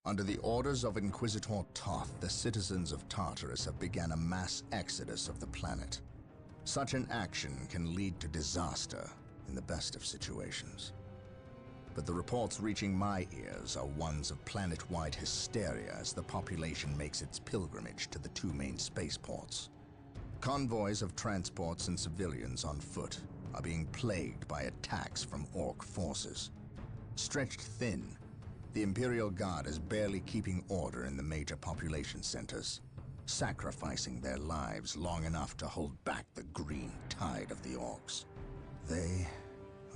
Under the orders of Inquisitor Toth, the citizens of Tartarus have begun a mass exodus of the planet. Such an action can lead to disaster in the best of situations. But the reports reaching my ears are ones of planet-wide hysteria as the population makes its pilgrimage to the two main spaceports. Convoys of transports and civilians on foot are being plagued by attacks from Orc forces. Stretched thin, the Imperial Guard is barely keeping order in the major population centers, sacrificing their lives long enough to hold back the green tide of the Orcs. They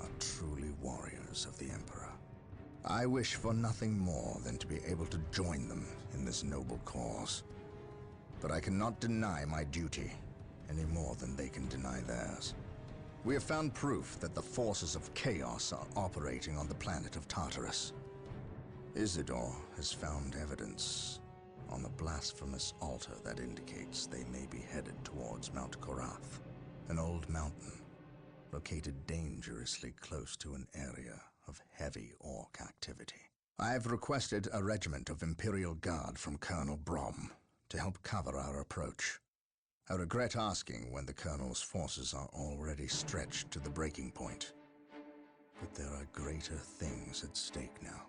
are truly warriors of the Emperor. I wish for nothing more than to be able to join them in this noble cause. But I cannot deny my duty any more than they can deny theirs. We have found proof that the forces of chaos are operating on the planet of Tartarus. Isidore has found evidence on the blasphemous altar that indicates they may be headed towards Mount Korath, an old mountain located dangerously close to an area of heavy Orc activity. I have requested a regiment of Imperial Guard from Colonel Brom to help cover our approach. I regret asking when the Colonel's forces are already stretched to the breaking point. But there are greater things at stake now.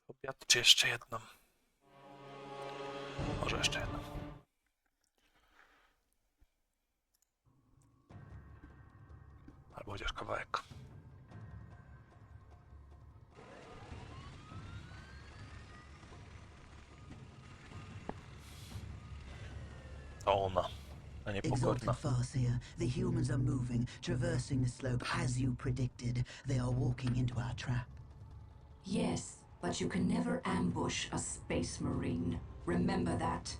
Obiad, czy jeszcze jedną? Może jeszcze jedną. Albo chociaż kawałek. To ona. A nie pogodna. Exalted Farseer, the humans are moving, traversing the slope as you predicted. They are walking into our trap. Yes, but you can never ambush a space marine. Remember that.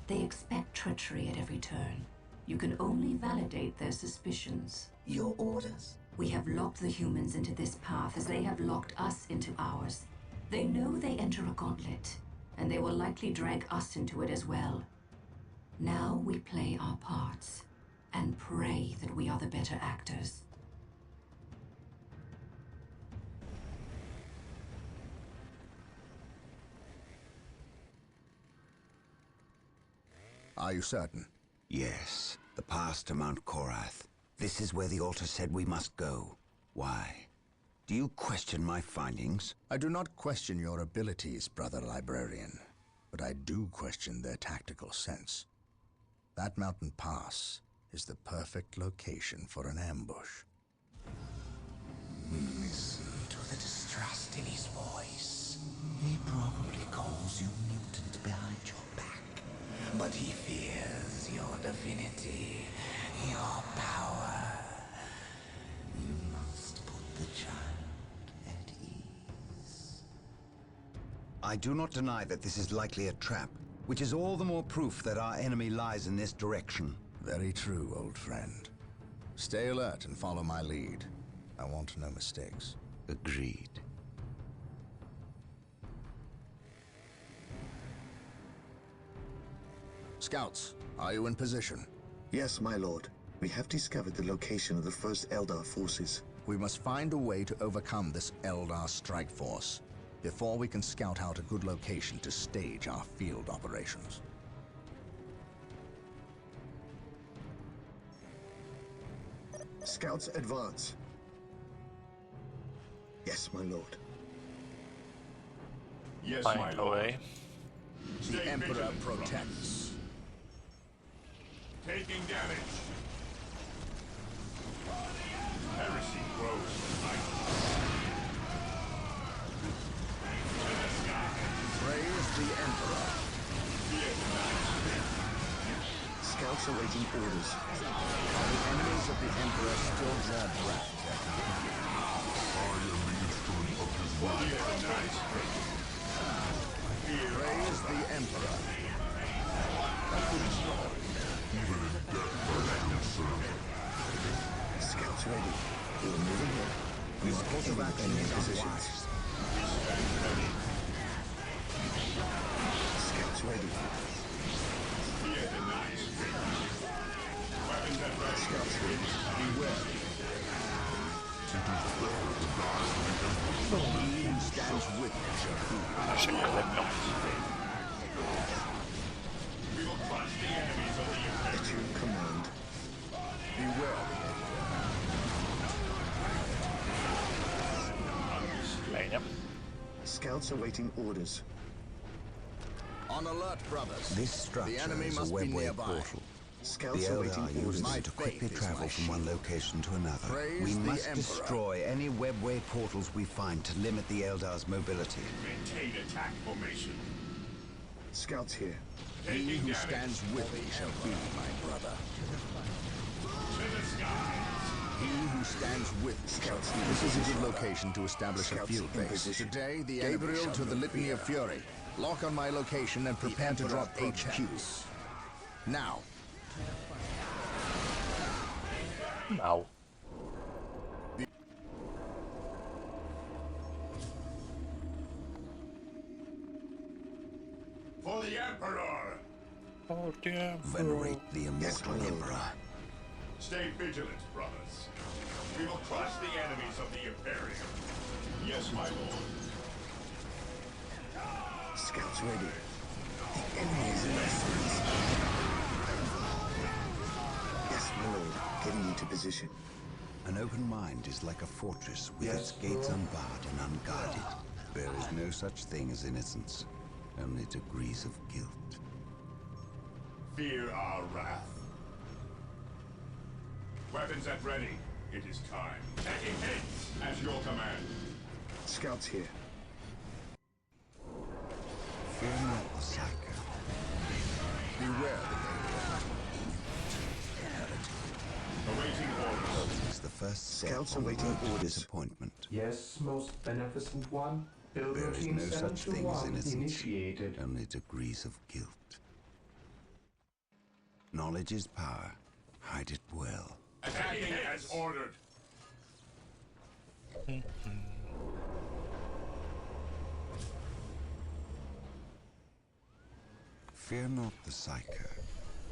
They expect treachery at every turn. You can only validate their suspicions. Your orders? We have locked the humans into this path as they have locked us into ours. They know they enter a gauntlet, and they will likely drag us into it as well. Now we play our parts, and pray that we are the better actors. Are you certain? Yes, the path to Mount Korath. This is where the altar said we must go. Why? Do you question my findings? I do not question your abilities, brother librarian. but I do question their tactical sense. That mountain pass is the perfect location for an ambush. Listen to the distrust in his voice. He probably calls you mutant behind your back, but he fears your divinity, your power. You must put the child at ease. I do not deny that this is likely a trap, which is all the more proof that our enemy lies in this direction. Very true, old friend. Stay alert and follow my lead. I want no mistakes. Agreed. Scouts, are you in position? Yes, my lord. We have discovered the location of the first Eldar forces. We must find a way to overcome this Eldar strike force before we can scout out a good location to stage our field operations. Scouts advance. Yes, my lord. Yes, my Find a lord. way. The Emperor protects. Taking damage. Heresy grows with might. To the sky. Praise the Emperor. Scouts awaiting orders. While the enemies of the Emperor still draw breath, praise the Emperor. Scouts ready. We're moving in. We This course of action is positions. unwise. Scouts ready. Scouts ready. Beware. He who stands with me shall be. Ja się klepią. We will crush the enemies of the Imperium. At your command. Beware the Fajnie. Scouts awaiting orders. On alert, brothers. This the structure enemy is a must be webway nearby. portal. The Scouts awaiting Eldar orders. uses it to quickly faith is travel my from one shield. location to another. Praise We the must Emperor. destroy any webway portals we find to limit the Eldar's mobility. Maintain attack formation. Scouts here. He Taking who damage. stands with me shall be my brother. To the sky. He who stands with me. Scouts in This is a position. good location to establish a Scouts field in base. position. Today, the Gabriel Gabriel shall to the not Litany of fear. Fury. Lock on my location and prepare to Emperor drop HQ. protects. Now. Now. For the Emperor. O nie. Venerate the immortal my lord. Emperor. Stay vigilant, brothers. We will crush the enemies of the Imperium. Yes, my lord. Scouts ready. The enemy is in their sights. Yes, my lord. Getting into position. An open mind is like a fortress with its gates unbarred and unguarded. There is no such thing as innocence, only degrees of guilt. Fear our wrath. Weapons at ready. It is time. Taking hits as your command. Scouts here. Fear not the Psyker. Beware Awaiting orders. It is the first step Scouts on the awaiting road to orders. disappointment. Yes, most beneficent one. Build There is routine no such thing as 7-1 innocence, initiated. only degrees of guilt. Knowledge is power. Hide it well. Attacking as ordered. Fear not the Psyker.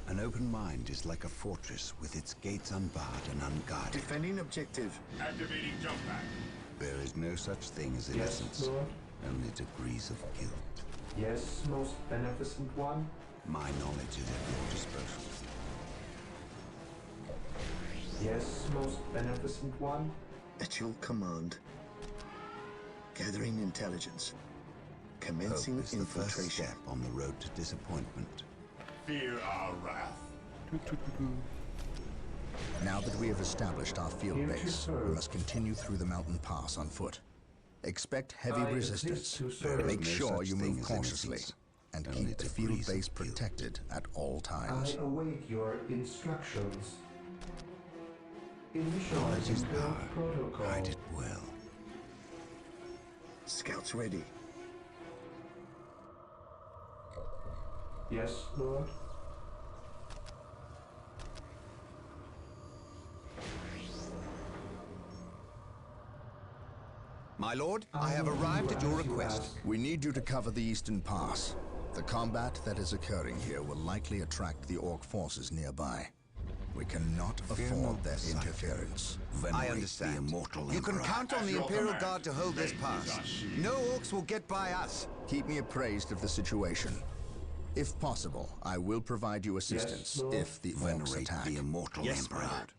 An open mind is like a fortress with its gates unbarred and unguarded. Defending objective. Activating jump pack. There is no such thing as Yes, innocence, Lord. only degrees of guilt. Yes, most beneficent one. My knowledge is at your disposal. Yes, most beneficent one. At your command. Gathering intelligence. Commencing Hope is the first infiltration. step on the road to disappointment. Fear our wrath. Now that we have established our field Here to base, we serve. must continue through the mountain pass on foot. Expect heavy I resistance. exist to serve. Make There is no sure such you thing move as cautiously innocence, and only keep the field degrees of base guilt. protected at all I times. await your instructions. Knowledge is Initializing build power. protocol. Hide it well. Scouts ready. Yes, Lord. My lord, I have arrived at your As you request. ask. We need you to cover the eastern pass. The combat that is occurring here will likely attract the Orc forces nearby. We cannot afford not their the sight. interference. Venerate I understand. the immortal You can Emperor. count on At the your Imperial command, Guard to hold this faith is pass. our shield. No orcs will get by us. Keep me appraised of the situation. If possible, I will provide you assistance Lord. if the Orcs Venerate attack. the immortal Yes, Emperor. my lord.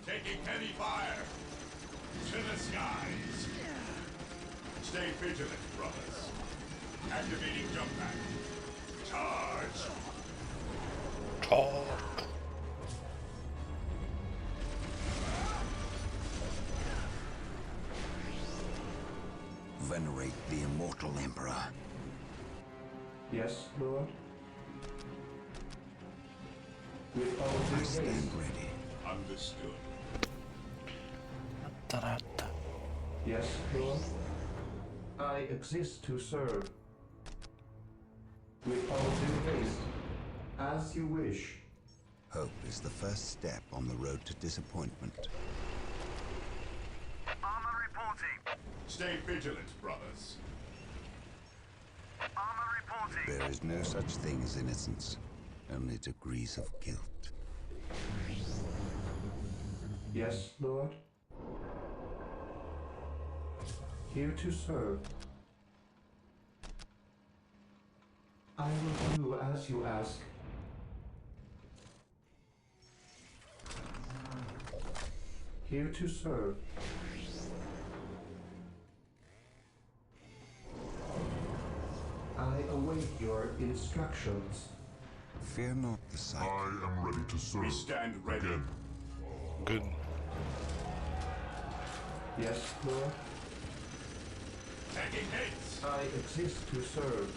Taking heavy fire. To the skies. Stay vigilant, brothers. Activating jump pack. Charge. Charge. Venerate the immortal Emperor. Yes, Lord. With all I due stand haste. ready. Understood. Ta-da-da. Yes, Lord. I exist to serve. With all due haste. As you wish. Hope is the first step on the road to disappointment. Armor reporting. Stay vigilant, brothers. Armor reporting. There is no such thing as innocence, only degrees of guilt. Yes, Lord. Here to serve. I will do as you ask. Here to serve. I await your instructions. Fear not the sight. am ready to serve. We stand ready. Good. Yes, Lord. Taking hits. I exist to serve.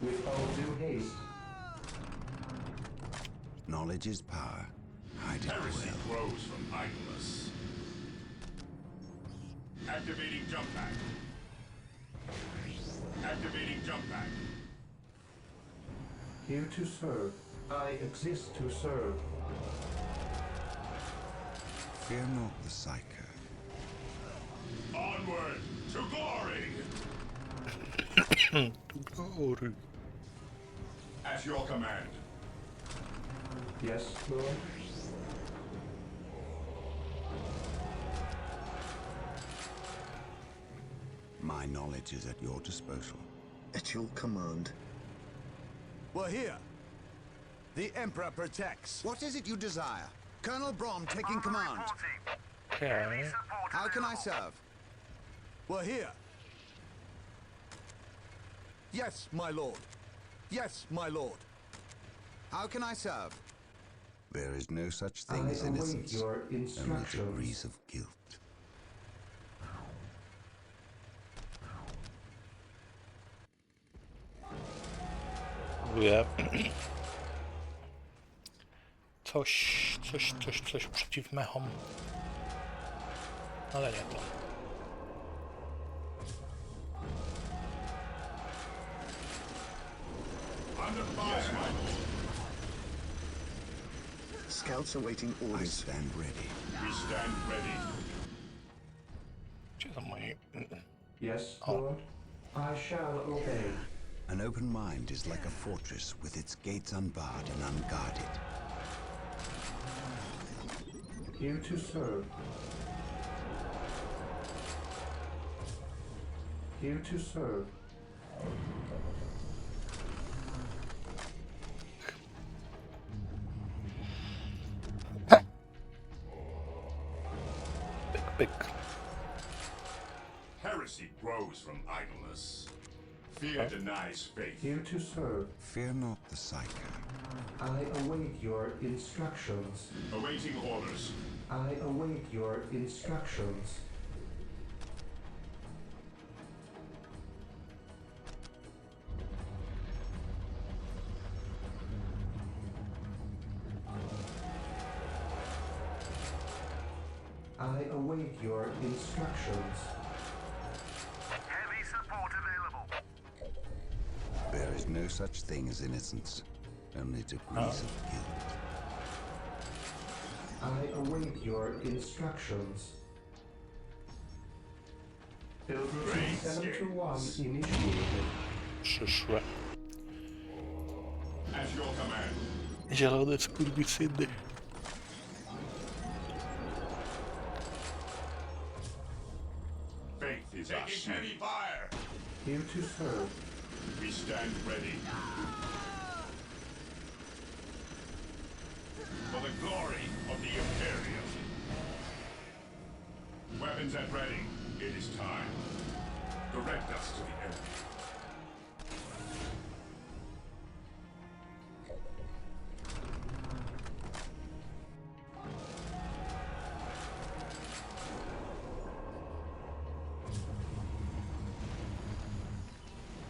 With all due haste. Knowledge is power. Hide it Heresy well. grows from idleness. Activating jump pack. Activating jump pack. Here to serve. I exist to serve. Fear not the psycho. Onward to glory. Glory. At your command. Yes, Lord. My knowledge is at your disposal. At your command. We're here. The Emperor protects. What is it you desire? Colonel Brom taking command. Okay. How can I serve? We're here. Yes, my lord. Yes, my lord. How can I serve? There is no such thing I as await innocence, your only instructions. degrees of guilt. Próbuję. Coś przeciw mechom. Ale nie to. Under fire. Scouts awaiting I orders. stand ready. We stand ready. Gdzie są moi... Yes, Oh. Lord. I shall obey. An open mind is like a fortress with its gates unbarred and unguarded. Here to serve. Here to serve. Pyk. Heresy grows from idleness. Fear denies faith. Here to serve. Fear not the Psyker. I await your instructions. Awaiting orders. I await your instructions. I await your instructions. Heavy support available. There is no such thing as innocence, only degrees of guilt. I await your instructions. Building 721 initiated. Przyszłe. At your command. Zielone skurwysyny. Faith is our shield. Heavy fire. Here to serve. We stand ready. For the glory of the Imperium. Weapons at ready. It is time. Direct us to the enemy.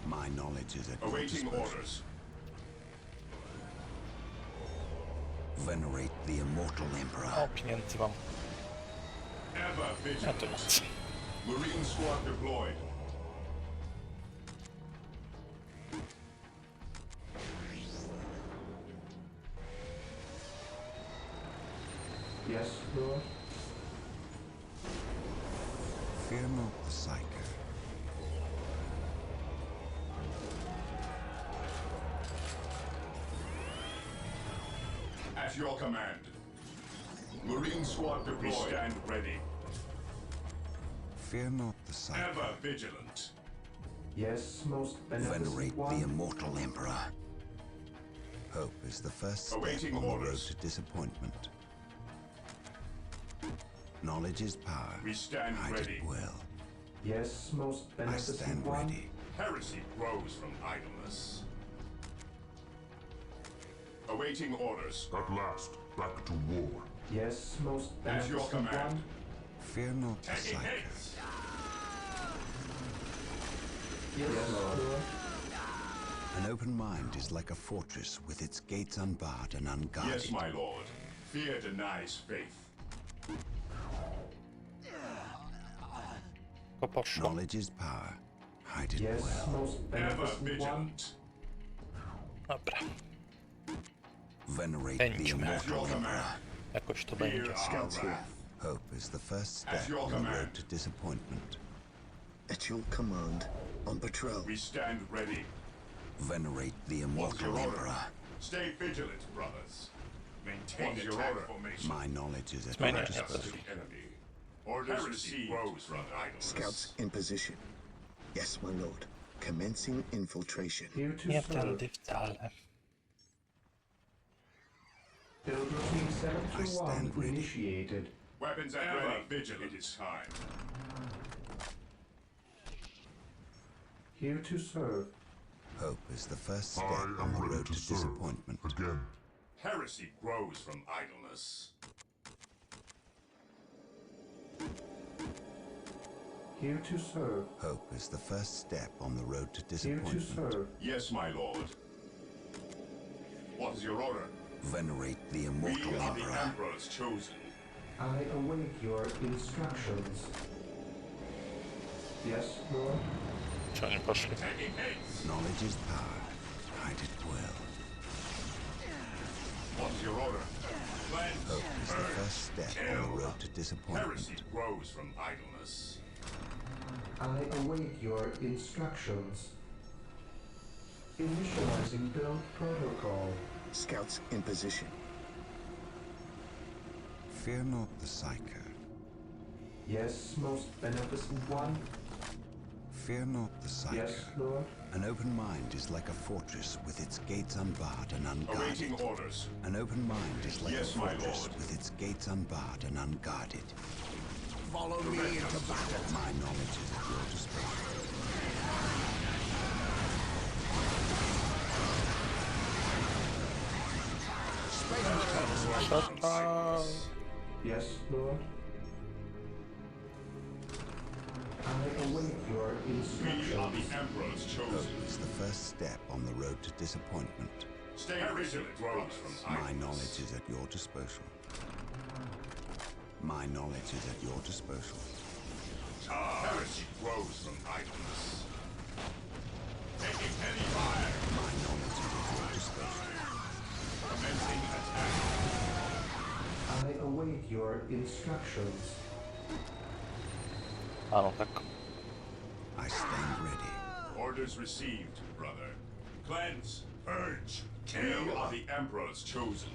My knowledge is at your Awaiting disposal. orders. Venerate the immortal Emperor. O, pieniędzy mam. Ever Ja to vigilant. nic. Marine squad deployed. Yes, Lord. Fear not the Psyker. At your command. Marine squad deployed. We stand ready. Fear not the Psyker. Ever vigilant. Yes, most beneficent Venerate one. the immortal Emperor. Hope is the first step Awaiting on the road orders. to disappointment. Knowledge is power. We stand Hide ready. it well. Yes, most I beneficent stand one. ready. Heresy grows from idleness. Awaiting orders. At last, back to war. Yes, most At your beneficent command. one. Fear not the Taking Psyker. hits. Yes, Lord. An open mind is like a fortress with its gates unbarred and unguarded. Yes, my lord. Fear denies faith. To poszło. Knowledge is power. Hide it Yes, well. most Ever beneficent one. vigilant. Dobra. Venerate the Pędźmy. At your immortal Emperor. command. Jakoś to Fear będzie. our Scouts here. wrath. Hope is the first At step your on the command. road to disappointment. At your command, on patrol. We stand ready. Venerate the What's immortal your order? Emperor. Stay vigilant, brothers. Maintain your attack order? formation. My knowledge is at Zmieniaj your Direct się us disposal. to the enemy. Orders received. Grows from idleness. Scouts in position. Yes, my lord. Commencing infiltration. Here to Nie serve. tędy wcale. Build routine I stand 721 ready. initiated. Weapons at ready. Vigilant. It is time. Here to serve. Hope is the first step I on am the ready road to to serve. disappointment. Again. Heresy grows from idleness. Here to serve. Hope is the first step on the road to Here to disappointment. serve. Yes, my lord. What is your order? Venerate the We immortal are the Emperor. Emperor's chosen. I await your instructions. Yes, Lord. Czy oni poszli? Taking hits. Knowledge is power. Hide it well. What's your order? Cleanse, Hope is the burn, first step on kill. the road to disappointment. Heresy grows from idleness. I await your instructions. Initializing build protocol. Scouts in position. Fear not the Psyker. Yes, most beneficent one. Fear not the Psyker. Yes, Lord. An open mind is like a fortress with its gates unbarred and unguarded. Awaiting orders. An open mind is like Yes, a my fortress lord. with its gates unbarred and unguarded. Follow me into battle. My knowledge is at your disposal. Shut down. Yes, Lord. I await your We are instructions. the Emperor's Hope chosen. is the first step on the road to disappointment. Stay vigilant, brothers. My knowledge is at your disposal. My knowledge is at your disposal. Heresy grows from idleness. Taking heavy fire. My knowledge is at your disposal. Commencing attack. I await your instructions. A no tak. I stand ready. Orders received, brother. Cleanse, purge, kill. We are the Emperor's chosen.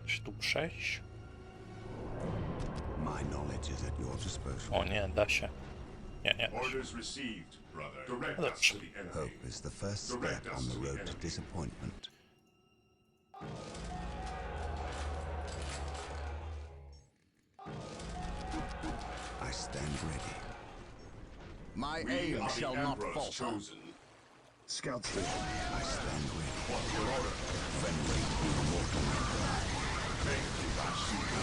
Czy tu przejść? My knowledge is at your disposal. O nie, da się. Nie, nie da się. Orders received, brother. Direct No us dobrze. to the enemy. Hope is the first step on the road to disappointment. I stand ready. My We aim are the shall not Emperor's falter. chosen. Scouts here. I stand ready. What's your order? Venerate the immortal emperor. Faith is our shield.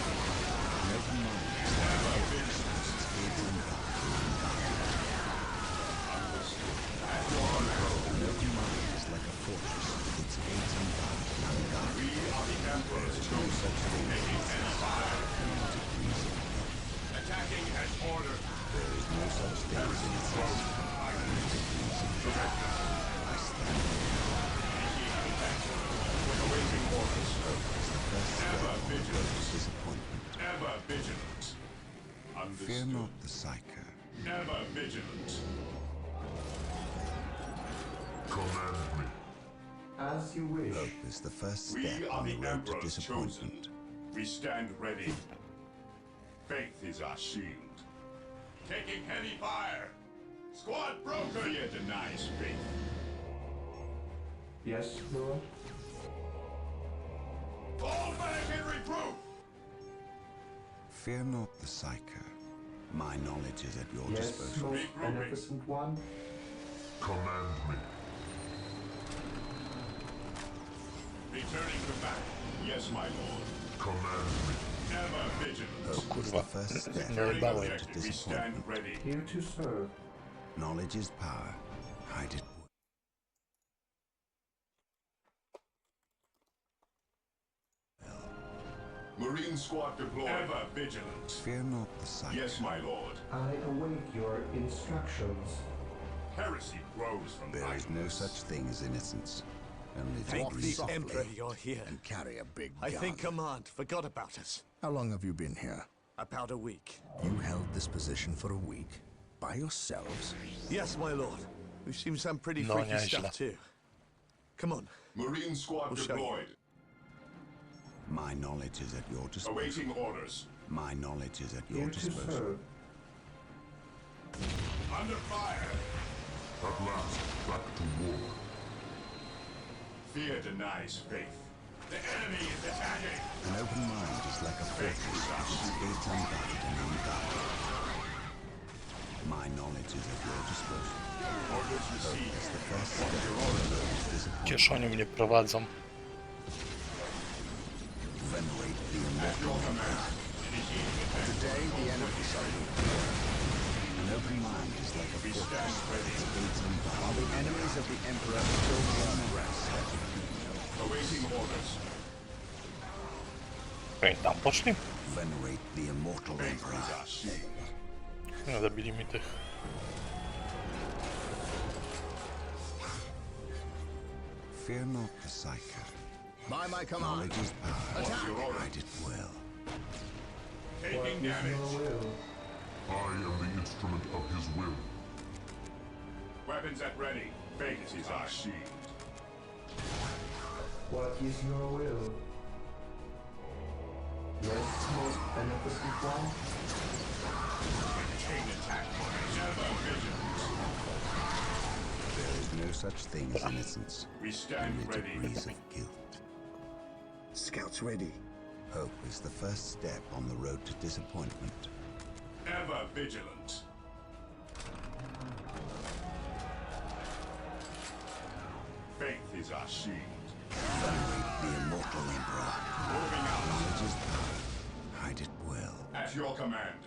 An open mind is Never like vigilant. its gates unguarded and unguarded. Understood. At your order. An open mind is like a fortress with its gates unguarded and unguarded. We are the Emperor's chosen. Taking heavy fire. Attacking as ordered. There is no such thing as innocence. Direct us. I stand ready. Initiating attack. Awaiting orders. It's the first step Ever on the road to vigilant. disappointment. Ever vigilant. Understood. Fear not the psycho. Ever vigilant. Command me. As you wish. Hope is the first We step are on the the road to Emperor's chosen. disappointment. We stand ready. Faith is our shield. Taking heavy fire. Squad broker. Fear denies faith. Yes, Lord. Fall back in reproof. Fear not the psycho. My knowledge is at your Yes, disposal. most beneficent one. Command me. Returning to battle. Yes, my lord. Command me. Ever vigilant. Hope is the Kurwa. first step Nie on the udało road się. to We stand disappointment. ready. Here to serve. Knowledge is power. Hide it. Marine squad deployed. Ever vigilant. Fear not the psycho. Yes, my lord. I await your instructions. Heresy grows from There is no idleness. such thing as innocence. Only the Thank grease the of Emperor guilt. you're here. And carry a big I gun. think Command forgot about us. How long have you been here? About a week. You held this position for a week? By yourselves? Yes, my lord. We've seen some pretty No, freaky nieźle. stuff too. Come on. Marine squad We'll show you. deployed. My knowledge is at your disposal. Awaiting orders. My knowledge is at your Here to disposal. serve. Under fire. At last, back to war. Fear denies faith. The enemy is attacking. An open mind is like a fortress with its gates unguarded and unguarded. My knowledge is at your disposal. Orders Hope received. is the first step on the road to disappointment. Gdzież oni mnie prowadzą? Venerate the At immortal your emperor. command. Initiating attack. Today, the enemy shall be. An open mind is like a We fortress stand with ready. its gates While unguarded. the enemies of the Emperor still gain rest. Awaiting orders. Oni tam poszli? Venerate the immortal Faith emperor. is our shield. No, zabili mi tych. Fear not the psycho. By my command. Knowledge is power. What's your order? Hide it well. What Taking is damage. your will? I am the instrument of his will. Weapons at ready. Faith is our shield. What is your will? Yes, most beneficent one. Chain attack. Never vigilant. There is no such thing as innocence. We stand Only ready. degrees of guilt. Scouts ready. Hope is the first step on the road to disappointment. Ever vigilant. Faith is our shield. Venerate the immortal emperor. Moving out. Knowledge is power. Hide it well. At your command.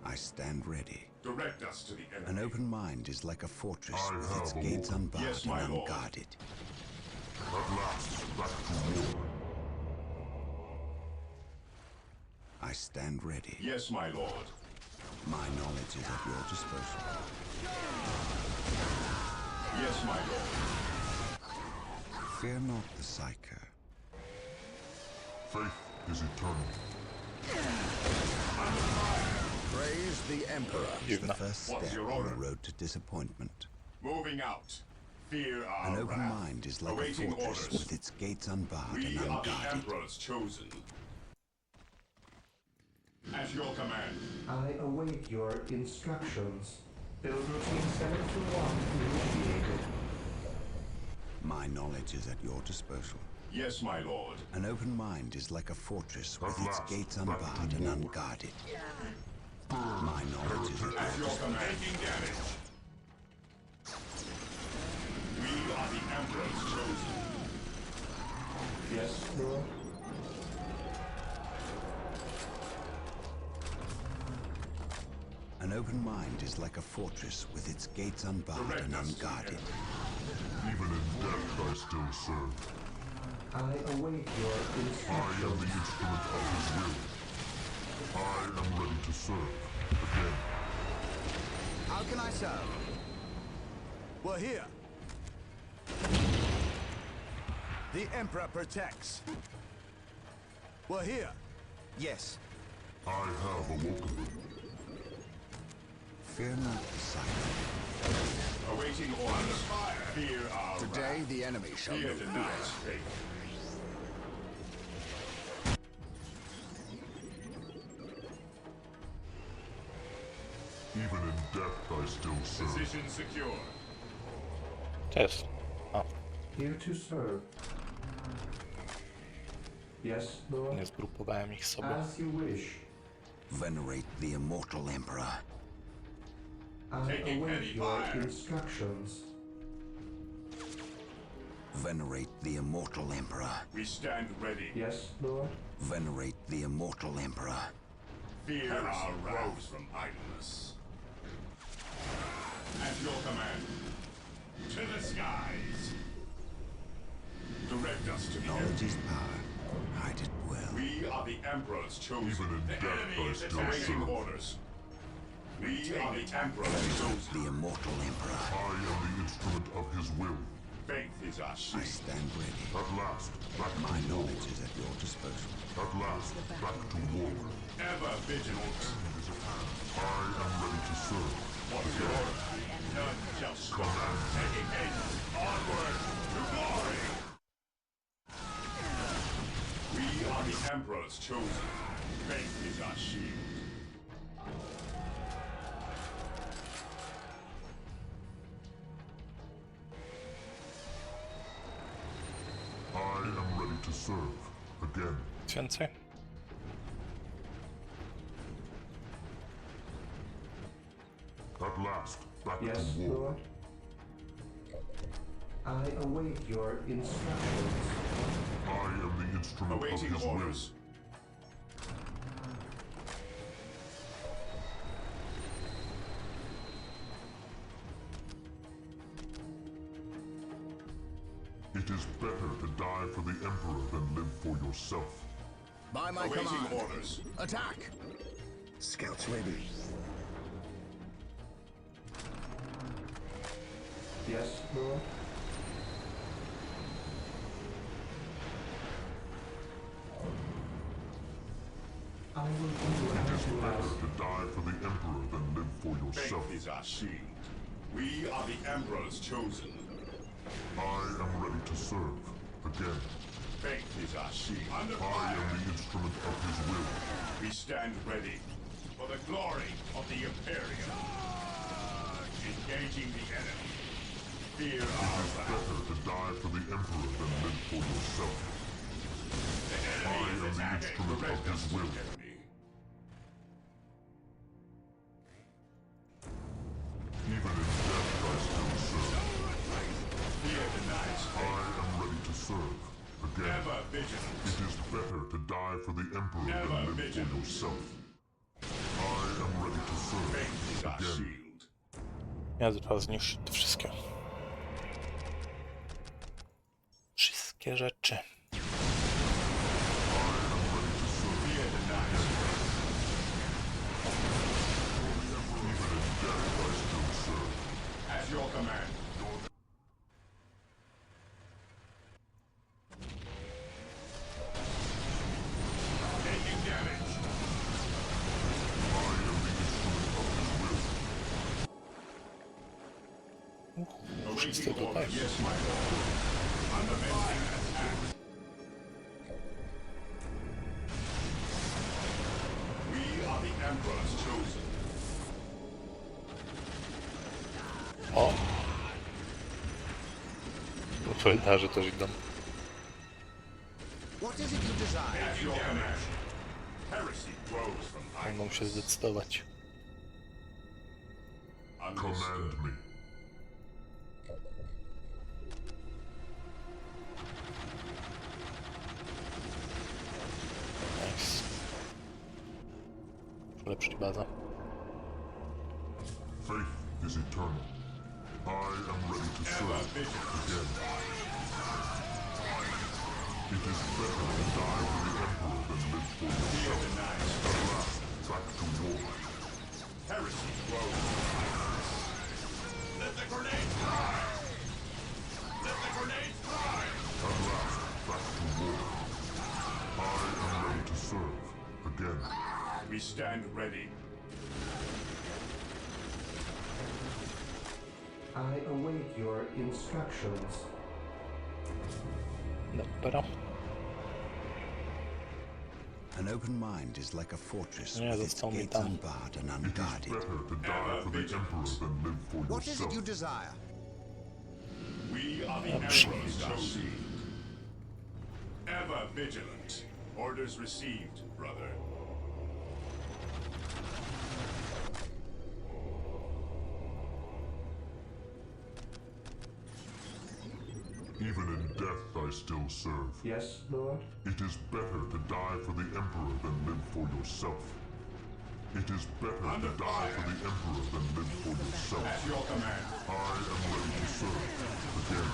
I stand ready. Direct us to the enemy. An open mind is like a fortress I with its have a gates war. unbarred Yes, my and lord. unguarded. At last, back to war. I stand ready. Yes, my lord. My knowledge is at your disposal. Yes, my lord. Fear not the Psyker. Faith is eternal. Praise the Emperor. It's the first What's step your on order? the road to disappointment. Moving out. Fear our An open wrath. mind is like Awaiting a fortress orders. with its gates unbarred We and are the unguarded. Emperor's chosen. At your command. I await your instructions. Build routine 721 initiated. My knowledge is at your disposal. Yes, my lord. An open mind is like a fortress with At its last, gates back to unbarred and war. unguarded. My knowledge is at At your your disposal. command. Taking damage. We are the Emperor's chosen. Yes, Lord. An open mind is like a fortress with its gates unbarred Direct and us to the unguarded. Even in death I still serve. I await your I am the instructions. instrument of his will. I am ready to serve. Again. How can I serve? We're here. The Emperor protects. We're here. Yes. I have awoken. Fear not the Psyker. Awaiting orders. Fire. Fear our Today wrath. the enemy shall Fear know denies faith. Even in death I still serve. Position secure. To jest. A, Here to serve. Yes, Lord. nie zgrupowałem ich sobie. As you wish. Venerate the immortal emperor. I Taking await heavy your fire. instructions. Venerate the immortal emperor. We stand ready. Yes, Lord. Venerate the immortal emperor. Fear our wrath from idleness. At your command. To the skies. Direct us to the Knowledge enemy. is power. Hide it well. We are the Emperor's chosen. Even in the death enemy I is still awaiting serve. orders. We are the Emperor's chosen. The immortal emperor. I am the instrument of his will. Faith is our I shield. stand ready. At last, back to My war. knowledge is at your disposal. At last, back to war. Ever vigilant. I am ready to serve. What's your order? None shall stop. Taking haste. Onward to glory. We are the Emperor's chosen. Faith is our shield. I am ready to serve. Again. Nic więcej? At last, back Yes, to war. Lord. I await your instructions. I am the instrument Awaiting of his orders. will. It is better to die for the Emperor than live for yourself. By my Awaiting command. orders. Attack! Scouts ready. Yes, Lord. I will do It as is you better ask. to die for the Emperor than live for yourself. Faith is our shield. We are the Emperor's chosen. I am ready to serve. Again. Faith is our shield. Under I fire. am the instrument of his will. We stand ready for the glory of the Imperium. Engaging the enemy. Fear It our is wrath. better to die for the Emperor than live for yourself. The I am enemy is the attacking. instrument Direct of us his to will. the enemy. vision. yourself. I am ready to serve. Faith is our Again. shield. Ja trzeba zniszczyć to wszystkie. Wszystkie rzeczy. Fear denies at your command. Taking damage. Wszyscy tutaj. Yes, my lord. Unlimited attack. We are the Emperor's chosen. O! Cmentarze też idą. What is it you desire? At your command. Heresy grows from Mogą się zdecydować. Command me. Nice. Lepszyć baza. Faith is eternal. I am ready to serve again. It is better to die for the Emperor than live for yourself. At last, back to war. Heresy grows. Let the grenade fly! Let the grenade fly! At last, back to war. I am ready to serve again. We stand ready. I await your instructions. Dobra. An open mind is like a fortress Nie, with its został mi gates tam. unbarred and It is unguarded. better to die for the Emperor than live for What is it you yourself. desire? We are the Emperor's chosen. Ever vigilant. Orders received, brother. Even in death I still serve. Yes, Lord? It is better to die for the Emperor than live for yourself. It is better to die for the Emperor than live for yourself. At your command. I am ready to serve again.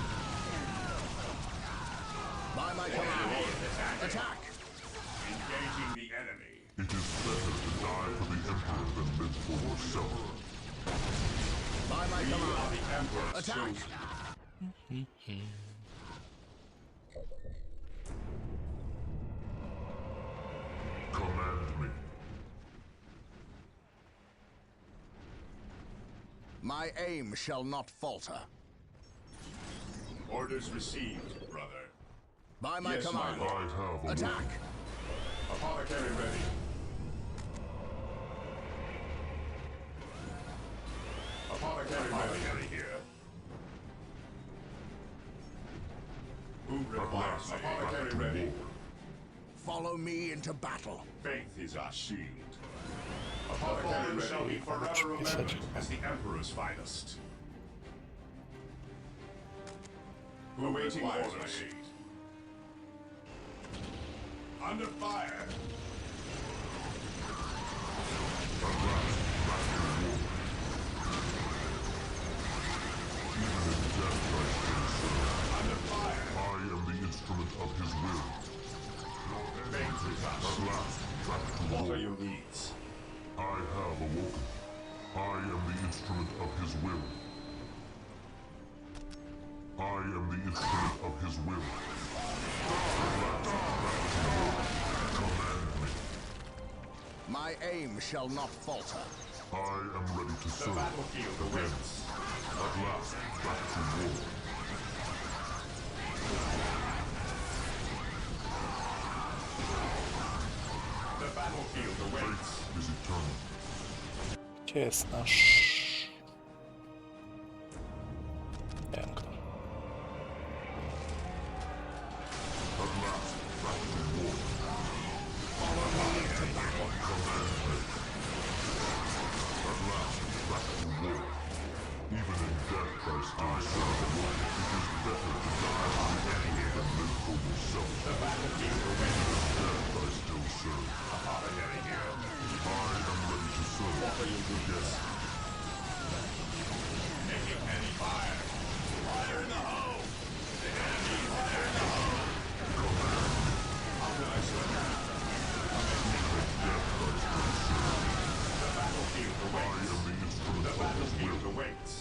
By my command, attack! Engaging the enemy. It is better to die for the Emperor than live for yourself. By my We are command, the Emperor's attack! chosen. Command me. My aim shall not falter. Orders received, brother. By my Yes, my command, lord. I have a attack! Apothecary ready. Apothecary here. Who requires apothecary ready? Follow me into battle. Faith is our shield. Apothecary ready shall be forever remembered as the Emperor's finest. Awaiting orders. Under fire. Under fire. I am the instrument of his will. Faith is our At shield. last, back to What war. are your needs? I have awoken. I am the instrument of his will. I am the instrument of his will. Command me. My aim shall not falter. I am ready to The serve. battlefield awaits. At last, back to war. The battlefield awaits. Faith is eternal. Gdzie jest nasz... Nie wiem kto. At last, back to war. Command me. At last, back to war. Even in death I still serve. It is better to die for the Emperor than live for yourself. The battlefield Even awaits. in death I still serve. Apothecary are you doing? Taking heavy fire. Fire in the hole. The enemy fire in the hole. How can I serve? The battlefield awaits. The battlefield awaits.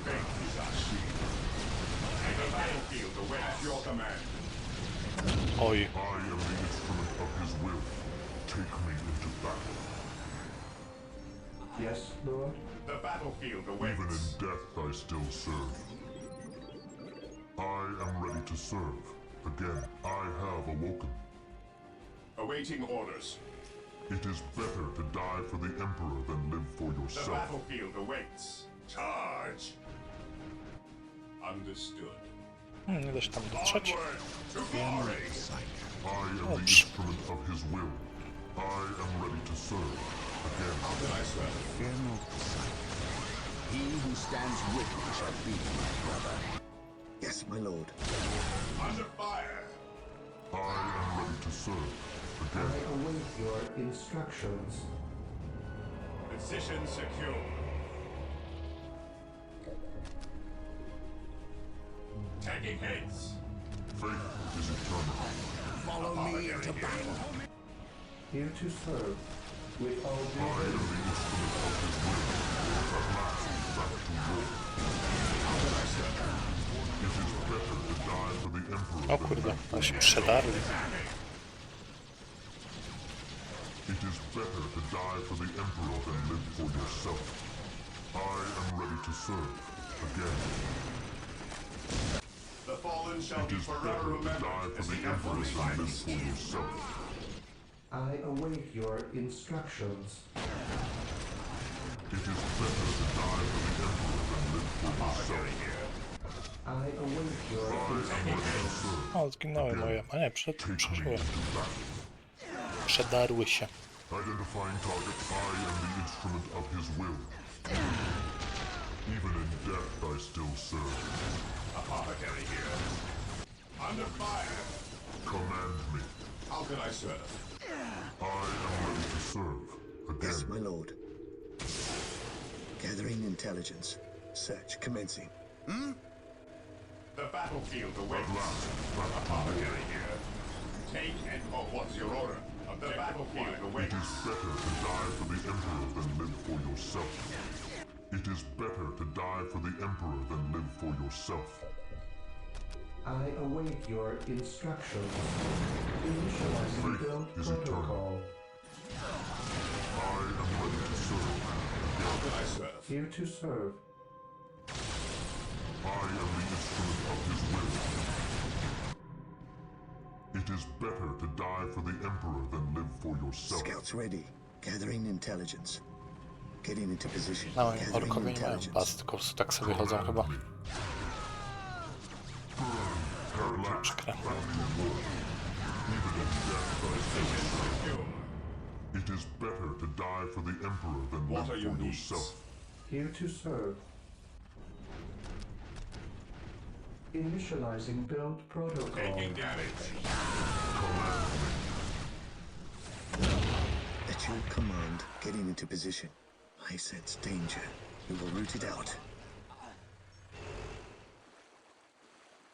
Faith is our shield. And the battlefield awaits your command. Oj. I am the instrument of his will. Take me into battle. Yes, Lord? The battlefield awaits. Even in death I still serve. I am ready to serve. Again, I have awoken. Awaiting orders. It is better to die for the Emperor than live for The yourself. battlefield awaits. Charge! Understood. Nie da się tam dotrzeć. Onward to glory! I am the instrument of his will. I am ready to serve. Again. How can I serve? Fear not the sight. He who stands with me shall be my brother. Yes, my lord. Under fire! I am ready to serve. I Again. await your instructions. Position secure. Taking heads. Faith is eternal. Follow me into battle. Here to serve with all I am due the instrument of his will. At last, back to war. How can I serve? It is better to die for the Emperor O than kurde, live ale się for przedarli. It is better to die for the Emperor than live for yourself. I am ready to serve. Again. The fallen shall It be is forever better to remembered die for as the the Emperor Emperor's than live finest. for yourself. I await your instructions. It is better to die for the Emperor than live for yourself. I await your I am instructions. ready to serve. O, zginęły moje. A nie, Take me przeżyły. into battle. Przedarły się. Identifying target, I am the instrument of his will. Even in death I still serve. Apothecary here. Under fire. Command me. How can I serve? I am ready to serve. Yes, Again. my lord. Gathering intelligence. Search commencing. The battlefield At awaits. last, back to war. Apothecary here. Take and what's your order? The battlefield It awaits. is better to die for the Emperor than live for yourself. It is better to die for the Emperor than live for yourself. I await your instructions. Initializing Faith build is protocol. I am ready to serve. How can I serve? Here to serve. I am the instrument of his will. It is better to die for the Emperor than live for yourself. Scouts ready. Gathering intelligence. Getting into position. No, Gathering orkowie nie mają baz, tylko po prostu tak sobie chodzą chyba. Przykre. It is better to die for the Emperor than What live are your for needs? yourself. Here to serve. Initializing build protocol. Taking damage. At your command, getting into position. I sense danger. We will root it out.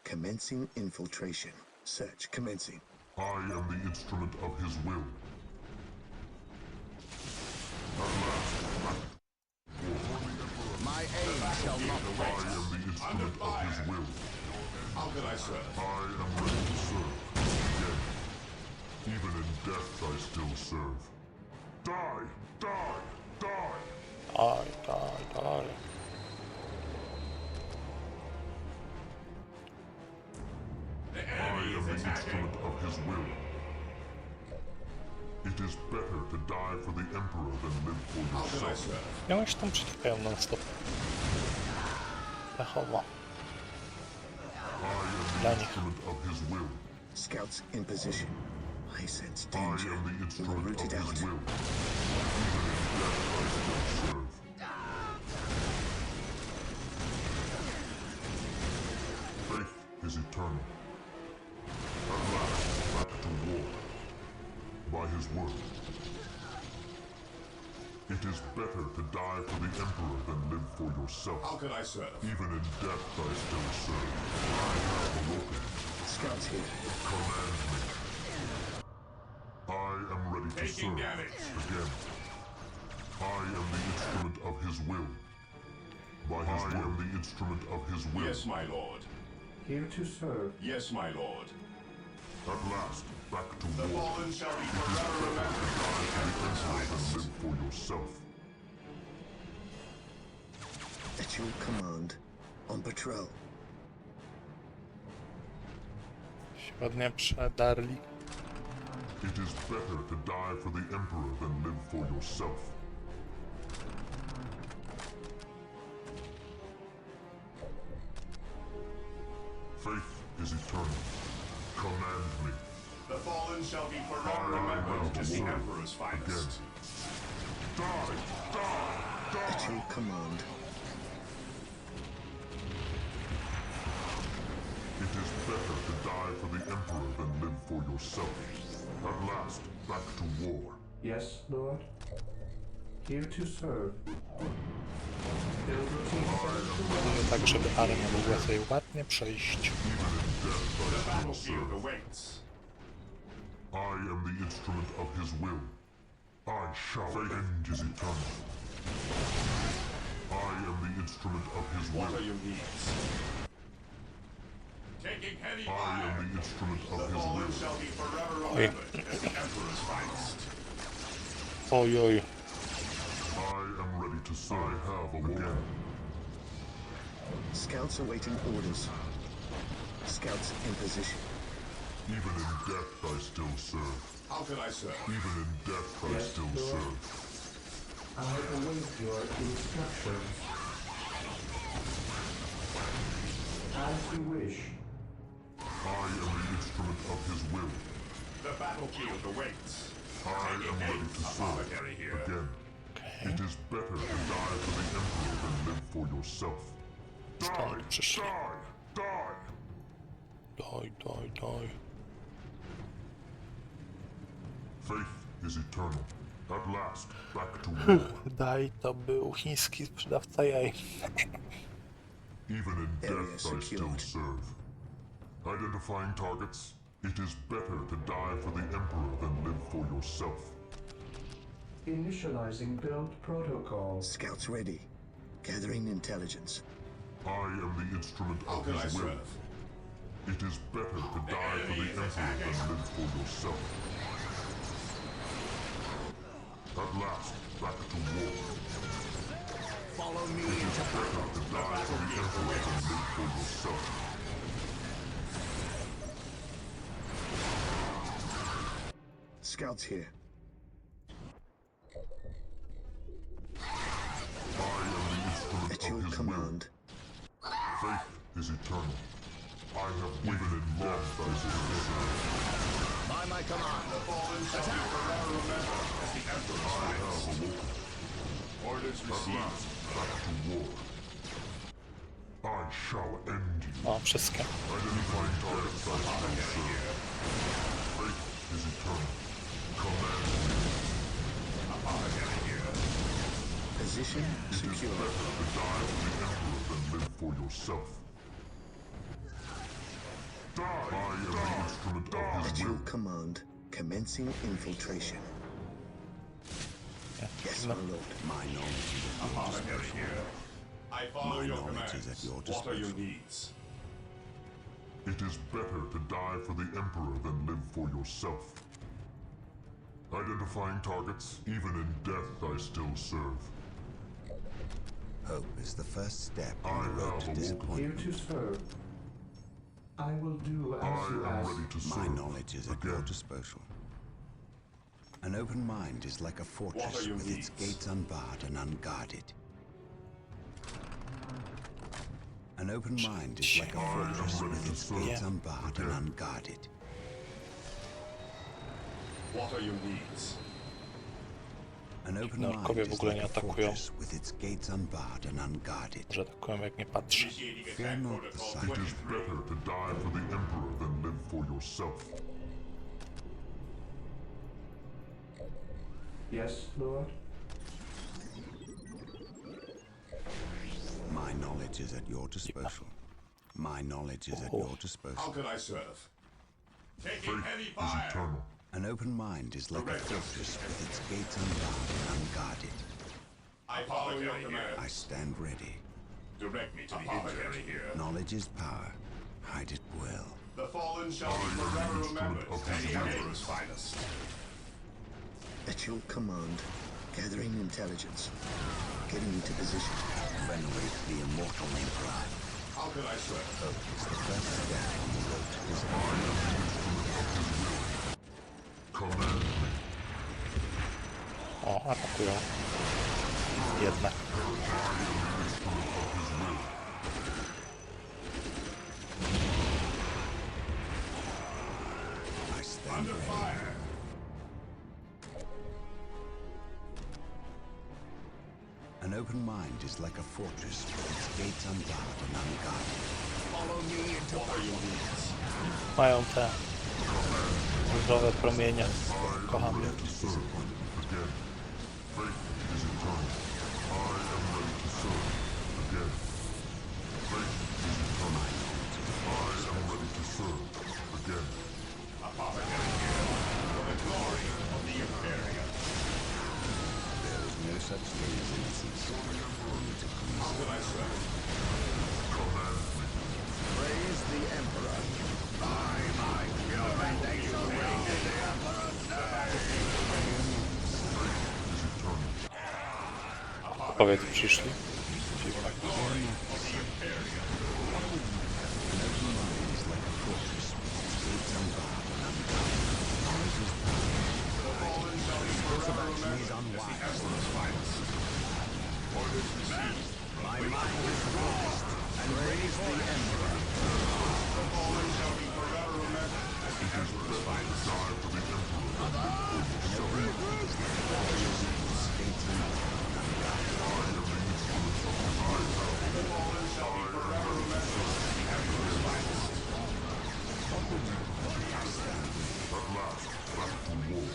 Commencing infiltration. Search commencing. I am the instrument of his will. At last, back. My aim shall not I am the instrument of his will. How can I serve? I am ready to serve. Again. Even in death I still serve. Die! Die! Die! Daj. The I enemy am is the attacking. instrument of his will. It is better to die for the Emperor than live for How can I yourself. serve? Miałeś tam przetrwają non stop. Pechowo. I am Dla the nich. instrument of his will. Scouts in position. I sense I danger. am the We will instrument root of it his out. will. Even in death I still serve. Faith is eternal. At last, back to war. By his word. It is better to die for the Emperor than live for yourself. How can I serve? Even in death I still serve. I have awoken. Scouts here. Command me. I am ready to Taking serve damage. again. I am the instrument of his will. By his I am the instrument of his will. Yes, my lord. Here to serve. Yes, my lord. At last, back to The war. fallen shall be It is forever better to remembered. die for the Emperor than live for yourself. At your command. On patrol. Się ładnie przedarli. It is better to die for the Emperor than live for yourself. Faith is eternal. Command me. The fallen shall be forever remembered as the Emperor's finest. Die! Die! At Die! your command. It is better to die for the Emperor than live for yourself. At last, back to war. Yes, Lord. Here to serve. Build routine Tak, żeby armia mogła sobie ładnie przejść. Even in death I The still battlefield serve. awaits. I am the instrument of his will. I shall end his eternal. I am the instrument of his What are will. your needs? Taking heavy I am fire. the instrument of The his fallen will. shall be forever remembered as the Emperor's finest. Oj, oj. I am ready to serve. I have awoken. Scouts awaiting orders. Scouts in position. Even in death I still serve. How can I serve? Even in death I Yes, still Lord. serve. I await your instructions. As you wish. I am the instrument of his will. The battlefield awaits. I am ready to serve. Apothecary here. Again. It is better to die for the Emperor than live for yourself. Die! Stąd przyszli. Die! Die! Doj, doj, doj. Faith is eternal. At last, back to war. Daj, to był chiński sprzedawca jaj. Even in Area death I still secured. serve. Identifying targets. It is better to die for the Emperor than live for yourself. Initializing build protocol. Scouts ready. Gathering intelligence. I am the instrument How of can I his will. serve? It is better to die for the Emperor than live for yourself. At last, back to war. Follow me It is better to die for the Emperor than live for yourself. Scouts here. I am the instrument At your of his command. will. Faith is eternal. I have even in death I still serve. By my command. The fallen shall be forever remembered as the Emperor's I have finest. awoken. Orders At received. last, back to war. I shall end you. O, wszystkie. Identifying targets I still serve. Faith is eternal. Command me. Apothecary here. Position It is secure. better to die for the Emperor than live for yourself. Die! I am the instrument of At his your will. command. Commencing infiltration. Yes, my lord. My knowledge is at your Apothecary disposal. here. I follow My your knowledge is commands. at your What are your disposal. needs? It is better to die for the Emperor than live for yourself. Identifying targets, even in death I still serve. Hope is the first step I on the road have to awoken. disappointment. Here to serve. I will do I as you am ask. ready to serve. My knowledge is at your Again. disposal. An open mind is like a fortress your with its needs? gates unbarred and unguarded. An open mind is like a I am fortress ready with to its serve. gates unbarred and Again. unguarded. What are your needs? An open Orkowie mind w is ogóle like nie a atakują. fortress with its gates unbarred and unguarded. Że atakują jak nie patrzę. Initiating Fear attack not the protocol sight. It is 23. better to die for the Emperor than live for yourself. Yes, Lord. knowledge is at your disposal. My knowledge is at your disposal. How can I serve? Taking Faith heavy is fire! eternal. An open mind is like a fortress with its gates unbarred and unguarded. I follow your command. I stand ready. Direct me to the injury here. Knowledge is power. Hide it well. The fallen shall be forever remembered as the Emperor's finest. At your command, gathering intelligence, getting into position. Venerate the immortal Emperor. How can I serve? It's the first step on the road to his Command me. O, atakują. Jednak. I stand Under ready. fire! An open mind is like a fortress with its gates unbarred and unguarded. Follow me into battle. Mają te różowe promienie. Kocham je. To serve. Again. Faith is eternal. I am ready to serve. Again. Faith is eternal. I am ready to serve. Again. Apothecary here for the glory of the Imperium. There is no such thing as innocence. Only to How can I serve? Command me. Praise the Emperor. By my children, they shall reign in the Emperor's name! Powiedz, przyszli. My mind is focused, and praise the Emperor. The fallen shall be forever remembered as the Emperor's finest. The fallen shall be forever remembered as the Emperor's finest. At last, back to war.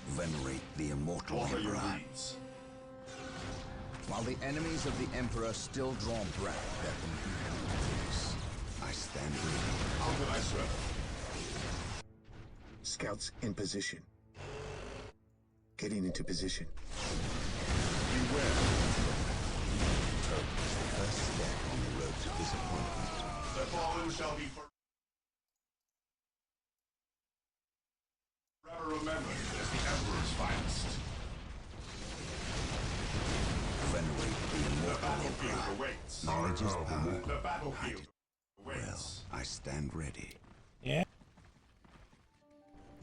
venerate the immortal What are your Emperor. needs? While the enemies of the Emperor still draw breath, there can be no peace. I stand ready. How can I serve? Scouts in position. Getting into position. Beware. First step on the road to disappointment. The fallen shall be forever remembered as the Emperor's finest. Venerate the The immortal battlefield Emperor. awaits. Knowledge is power. The battlefield Well, awaits. I stand ready. Nie?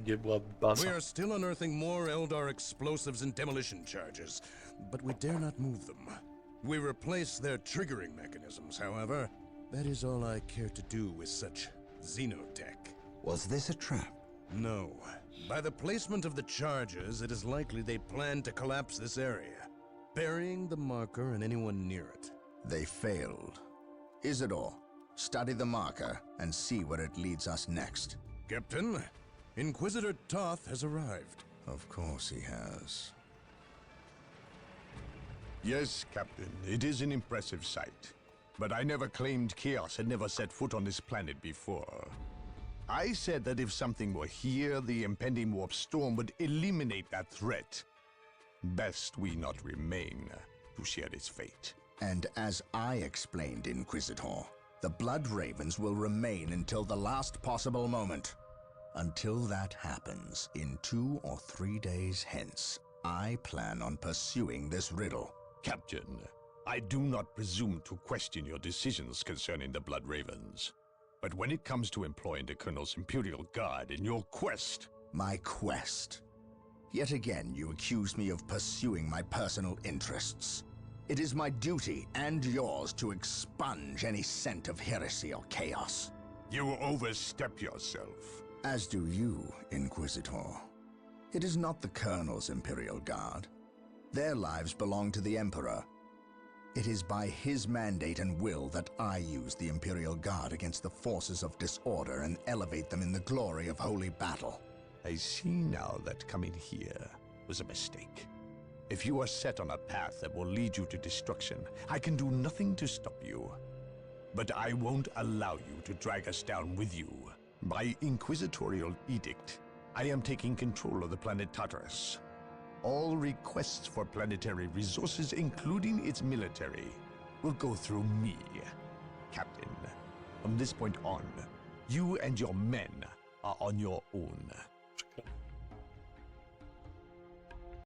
Gdzie była baza? We are still unearthing more Eldar explosives and demolition charges, but we dare not move them. We replace their triggering mechanisms, however. That is all I care to do with such xenotech. Was this a trap? No. By the placement of the charges, it is likely they plan to collapse this area, burying the marker and anyone near it. They failed. Isidore, study the marker and see where it leads us next. Captain, Inquisitor Toth has arrived. Of course he has. Yes, Captain, it is an impressive sight. But I never claimed Chaos had never set foot on this planet before. I said that if something were here, the impending warp storm would eliminate that threat. Best we not remain to share its fate. And as I explained, Inquisitor, the Blood Ravens will remain until the last possible moment. Until that happens, in 2 or 3 days hence, I plan on pursuing this riddle. Captain, I do not presume to question your decisions concerning the Blood Ravens. But when it comes to employing the Colonel's Imperial Guard in your quest... My quest? Yet again you accuse me of pursuing my personal interests. It is my duty, and yours, to expunge any scent of heresy or chaos. You overstep yourself. As do you, Inquisitor. It is not the Colonel's Imperial Guard. Their lives belong to the Emperor. It is by his mandate and will that I use the Imperial Guard against the forces of disorder and elevate them in the glory of holy battle. I see now that coming here was a mistake. If you are set on a path that will lead you to destruction, I can do nothing to stop you. But I won't allow you to drag us down with you. By inquisitorial edict, I am taking control of the planet Tartarus. All requests for planetary resources, including its military, will go through me, Captain. From this point on, you and your men are on your own.